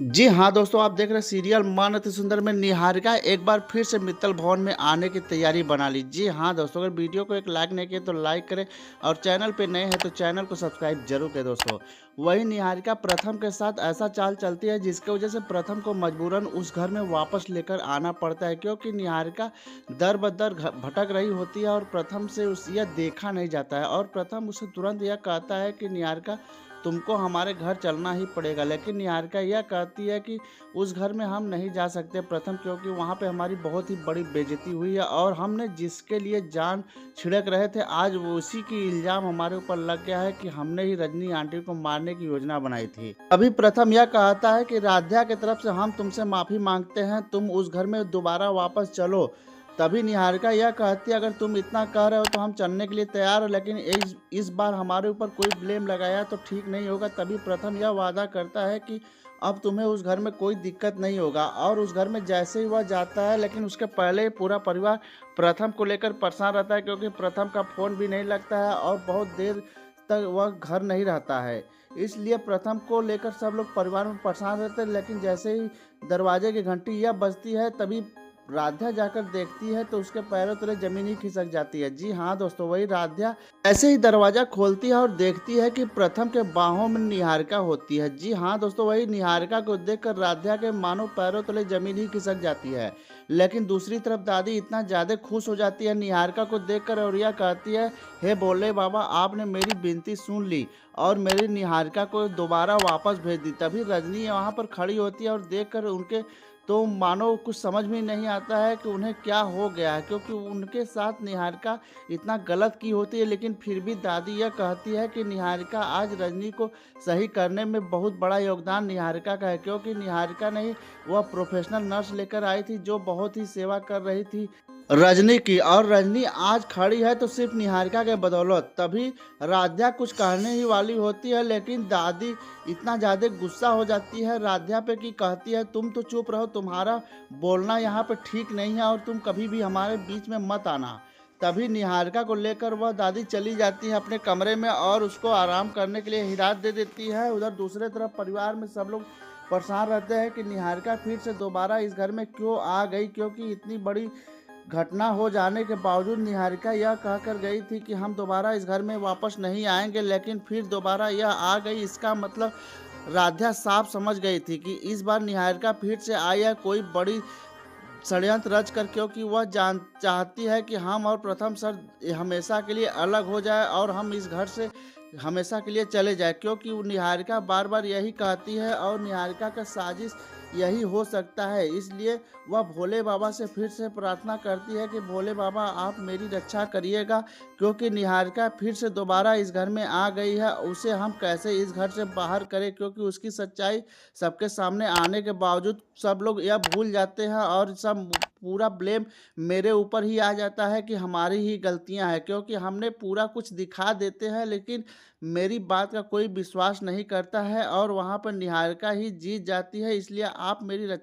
जी हाँ दोस्तों, आप देख रहे हैं सीरियल मन अति सुंदर में निहारिका एक बार फिर से मित्तल भवन में आने की तैयारी बना ली। जी हाँ दोस्तों, अगर वीडियो को एक लाइक नहीं किए तो लाइक करें और चैनल पे नए हैं तो चैनल को सब्सक्राइब जरूर करें दोस्तों। वही निहारिका प्रथम के साथ ऐसा चाल चलती है जिसकी वजह से प्रथम को मजबूरन उस घर में वापस लेकर आना पड़ता है, क्योंकि निहारिका दर बदर भटक रही होती है और प्रथम से उस यह देखा नहीं जाता है और प्रथम उसे तुरंत यह कहता है कि निहारिका तुमको हमारे घर चलना ही पड़ेगा। लेकिन निहारिका यह कहती है कि उस घर में हम नहीं जा सकते प्रथम, क्योंकि वहाँ पे हमारी बहुत ही बड़ी बेइज्जती हुई है और हमने जिसके लिए जान छिड़क रहे थे आज वो उसी की इल्ज़ाम हमारे ऊपर लग गया है कि हमने ही रजनी आंटी को मारने की योजना बनाई थी। अभी प्रथम यह कहता है कि राध्या की तरफ से हम तुमसे माफ़ी मांगते हैं, तुम उस घर में दोबारा वापस चलो। तभी निहारिका यह कहती है, अगर तुम इतना कह रहे हो तो हम चलने के लिए तैयार हो, लेकिन इस बार हमारे ऊपर कोई ब्लेम लगाया तो ठीक नहीं होगा। तभी प्रथम यह वादा करता है कि अब तुम्हें उस घर में कोई दिक्कत नहीं होगा और उस घर में जैसे ही वह जाता है, लेकिन उसके पहले ही पूरा परिवार प्रथम को लेकर परेशान रहता है, क्योंकि प्रथम का फ़ोन भी नहीं लगता है और बहुत देर तक वह घर नहीं रहता है। इसलिए प्रथम को लेकर सब लोग परिवार में परेशान रहते हैं, लेकिन जैसे ही दरवाजे की घंटी यह बजती है तभी राध्या जाकर देखती है तो उसके पैरों तले जमीन ही खिसक जाती है। जी हाँ दोस्तों, वही राध्या ऐसे ही दरवाजा खोलती है और देखती है कि प्रथम के बाहों में निहारिका होती है। जी हाँ दोस्तों, वही निहारिका को देखकर राध्या के मानो पैरों तले जमीन ही खिसक जाती है। लेकिन दूसरी तरफ दादी इतना ज्यादा खुश हो जाती है निहारिका को देखकर और यह कहती है, हे भोले बाबा, आपने मेरी विनती सुन ली और मेरी निहारिका को दोबारा वापस भेज दी। तभी रजनी वहाँ पर खड़ी होती है और देखकर उनके तो मानो कुछ समझ में नहीं आता है कि उन्हें क्या हो गया है, क्योंकि उनके साथ निहारिका इतना गलत की होती है। लेकिन फिर भी दादी यह कहती है कि निहारिका आज रजनी को सही करने में बहुत बड़ा योगदान निहारिका का है, क्योंकि निहारिका नहीं, वह प्रोफेशनल नर्स लेकर आई थी जो बहुत ही सेवा कर रही थी रजनी की, और रजनी आज खड़ी है तो सिर्फ निहारिका के बदौलत। तभी राध्या कुछ कहने ही वाली होती है, लेकिन दादी इतना ज़्यादा गुस्सा हो जाती है राध्या पे कि कहती है, तुम तो चुप रहो, तुम्हारा बोलना यहाँ पे ठीक नहीं है और तुम कभी भी हमारे बीच में मत आना। तभी निहारिका को लेकर वह दादी चली जाती है अपने कमरे में और उसको आराम करने के लिए हिदायत दे देती है। उधर दूसरे तरफ परिवार में सब लोग परेशान रहते हैं कि निहारिका फिर से दोबारा इस घर में क्यों आ गई, क्योंकि इतनी बड़ी घटना हो जाने के बावजूद निहारिका यह कहकर गई थी कि हम दोबारा इस घर में वापस नहीं आएंगे, लेकिन फिर दोबारा यह आ गई। इसका मतलब राध्या साफ समझ गई थी कि इस बार निहारिका फिर से आई है कोई बड़ी षड्यंत्र रच कर, क्योंकि वह जान चाहती है कि हम और प्रथम सर हमेशा के लिए अलग हो जाए और हम इस घर से हमेशा के लिए चले जाए, क्योंकि वो निहारिका बार बार यही कहती है और निहारिका का साजिश यही हो सकता है। इसलिए वह भोले बाबा से फिर से प्रार्थना करती है कि भोले बाबा आप मेरी रक्षा करिएगा, क्योंकि निहारिका फिर से दोबारा इस घर में आ गई है। उसे हम कैसे इस घर से बाहर करें, क्योंकि उसकी सच्चाई सबके सामने आने के बावजूद सब लोग यह भूल जाते हैं और सब पूरा ब्लेम मेरे ऊपर ही आ जाता है कि हमारी ही गलतियां हैं, क्योंकि हमने पूरा कुछ दिखा देते हैं लेकिन मेरी बात का कोई विश्वास नहीं करता है और वहाँ पर निहारिका ही जीत जाती है। इसलिए आप मेरी रक्षा